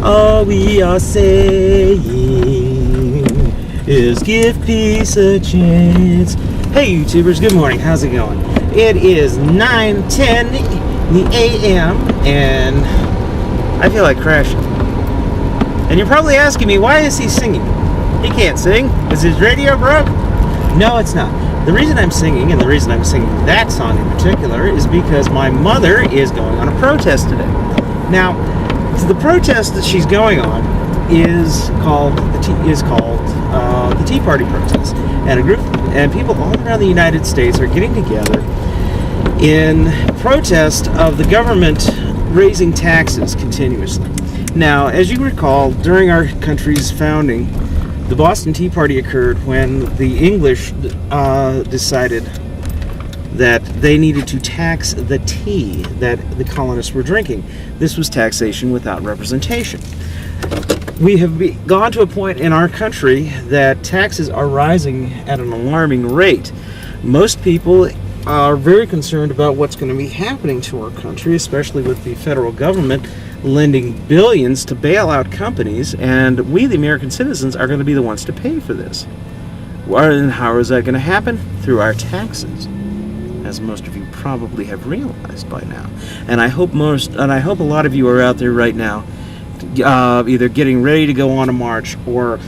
All we are saying is give peace a chance. Hey YouTubers, good morning. How's it going? It is 9:10 in the AM and I feel like crashing. And you're probably asking me, why is he singing? He can't sing. Is his radio broke? No, it's not. The reason I'm singing, and the reason I'm singing that song in particular, is because my mother is going on a protest today. Now, the protest that she's going on is called the Tea Party protest, and a group and people all around the United States are getting together in protest of the government raising taxes continuously. Now, as you recall, during our country's founding, the Boston Tea Party occurred when the English decided that they needed to tax the tea that the colonists were drinking. This was taxation without representation. We have gone to a point in our country that taxes are rising at an alarming rate. Most people are very concerned about what's going to be happening to our country, especially with the federal government lending billions to bail out companies, and we, the American citizens, are going to be the ones to pay for this. And how is that going to happen? Through our taxes, as most of you probably have realized by now. And I hope a lot of you are out there right now, either getting ready to go on a march, or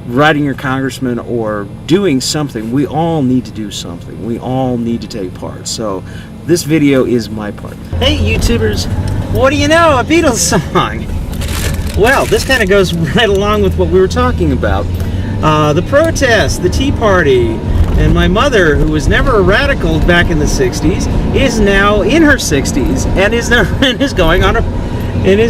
writing your congressman, or doing something. We all need to do something. We all need to take part. So this video is my part. Hey YouTubers, what do you know, a Beatles song? Well, this kind of goes right along with what we were talking about. The protest, the Tea Party, and my mother, who was never a radical back in the 60s, is now in her 60s and is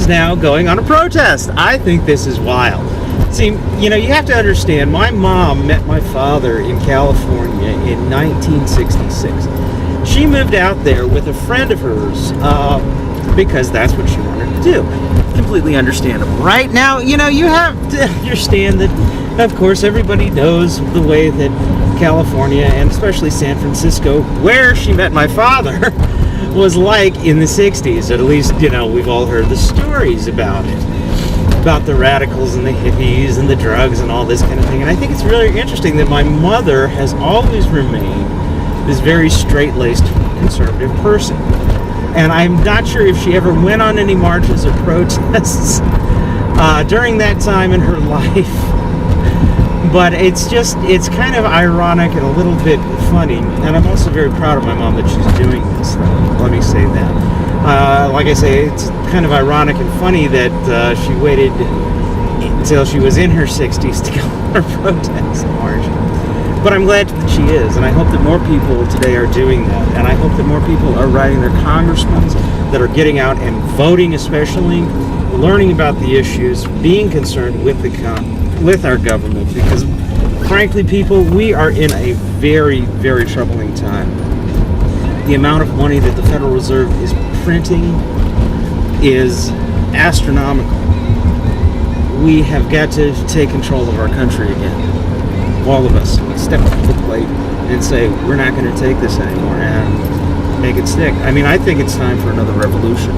now going on a protest. I think this is wild. See, you have to understand, my mom met my father in California in 1966. She moved out there with a friend of hers because that's what she wanted to do. Completely understandable. Right now, you have to understand that, of course, everybody knows the way that California, and especially San Francisco, where she met my father, was like in the 60s. At least, we've all heard the stories about it. About the radicals and the hippies and the drugs and all this kind of thing. And I think it's really interesting that my mother has always remained this very straight-laced conservative person. And I'm not sure if she ever went on any marches or protests during that time in her life. But it's kind of ironic and a little bit funny. And I'm also very proud of my mom that she's doing this, though. Let me say that. Like I say, it's kind of ironic and funny that she waited until she was in her 60s to go on a protest march. But I'm glad that she is, and I hope that more people today are doing that. And I hope that more people are writing their congressmen, that are getting out and voting, especially, learning about the issues, being concerned with our government. Because, frankly, people, we are in a very, very troubling time. The amount of money that the Federal Reserve is printing is astronomical. We have got to take control of our country again. All of us step up to the plate and say, we're not going to take this anymore, and make it stick. I mean, I think it's time for another revolution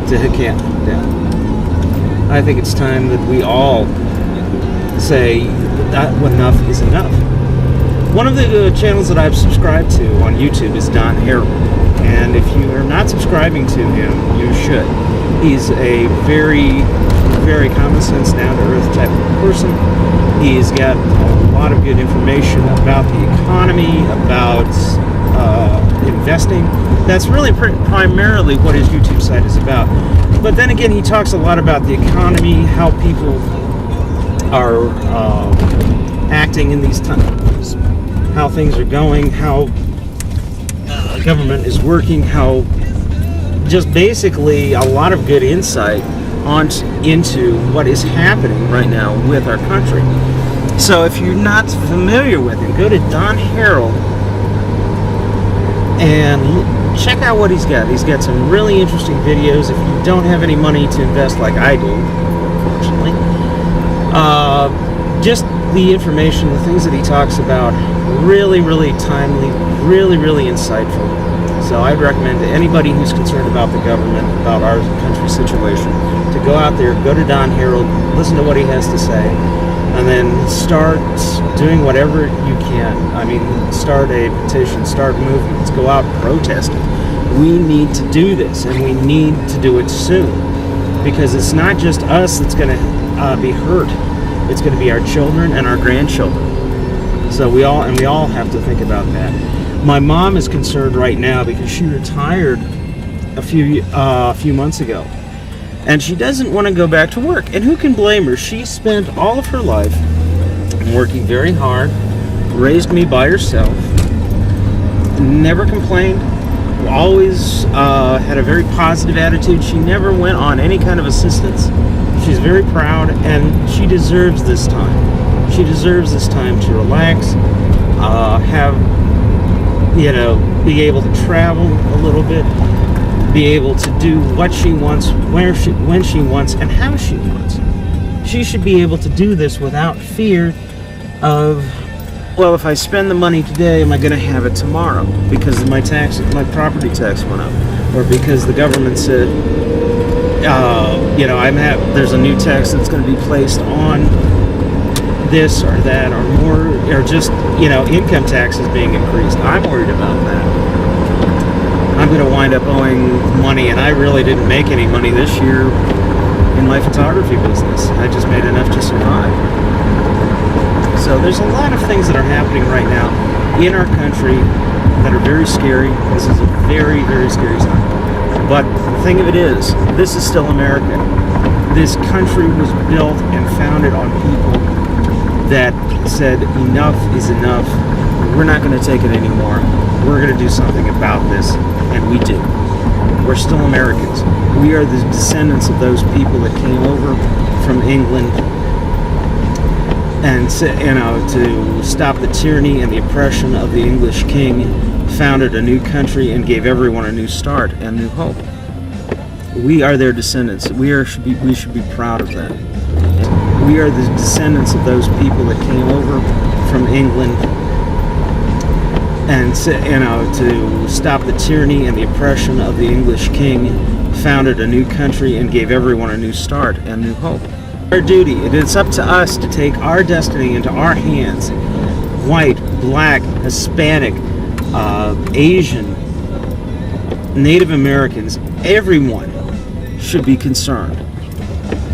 to camp down. I think it's time that we all say that enough is enough. One of the channels that I've subscribed to on YouTube is Don Harrell, and if you are not subscribing to him, you should. He's a very, very common sense, down-to-earth type of person. He's got a lot of good information about the economy, about investing. That's really primarily what his YouTube site is about. But then again, he talks a lot about the economy, how people are acting in these times, how things are going, how government is working, how just basically a lot of good insight into what is happening right now with our country. So if you're not familiar with him, go to Don Harrell and check out what he's got. He's got some really interesting videos. If you don't have any money to invest like I do, unfortunately, just the information, the things that he talks about, really, really timely, really, really insightful. So I'd recommend to anybody who's concerned about the government, about our country's situation, to go out there, go to Don Harold, listen to what he has to say, and then start doing whatever you can. I mean, start a petition, start movements, go out protesting. We need to do this, and we need to do it soon, because it's not just us that's going to be hurt. It's going to be our children and our grandchildren. So we all have to think about that. My mom is concerned right now because she retired a few months ago, and she doesn't want to go back to work. And who can blame her? She spent all of her life working very hard, raised me by herself, never complained, always had a very positive attitude. She never went on any kind of assistance. She's very proud, and she deserves this time. She deserves this time to relax, be able to travel a little bit, be able to do what she wants, when she wants, and how she wants. She should be able to do this without fear of, well, if I spend the money today, am I going to have it tomorrow? Because my property tax went up, or because the government said, there's a new tax that's going to be placed on this or that, or more, or just, income taxes being increased. I'm worried about that. I'm going to wind up owing money, and I really didn't make any money this year in my photography business. I just made enough to survive. So there's a lot of things that are happening right now in our country that are very scary. This is a very, very scary time. But the thing of it is, this is still America. This country was built and founded on people that said enough is enough. We're not going to take it anymore. We're going to do something about this, and we do. We're still Americans. We are the descendants of those people that came over from England and to stop the tyranny and the oppression of the English king, founded a new country and gave everyone a new start and new hope. We are their descendants. We should be proud of that. We are the descendants of those people that came over from England and to stop the tyranny and the oppression of the English king, founded a new country and gave everyone a new start and new hope. Our duty, it's up to us to take our destiny into our hands. White, black, Hispanic, Asian, Native Americans, everyone should be concerned,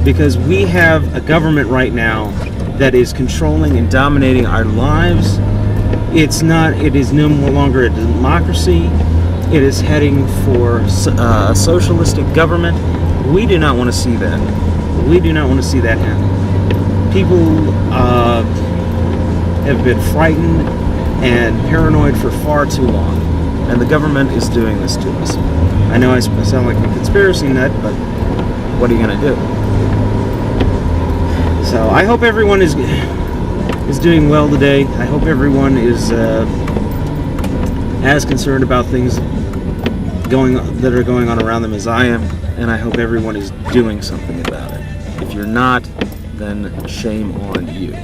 because we have a government right now that is controlling and dominating our lives. It is no longer a democracy. It is heading for a socialistic government. We do not want to see that. We do not want to see that happen. People have been frightened and paranoid for far too long, and the government is doing this to us. I know I sound like a conspiracy nut, but what are you going to do? So I hope everyone is doing well today. I hope everyone is as concerned about things that are going on around them as I am, and I hope everyone is doing something about it. If you're not, then shame on you.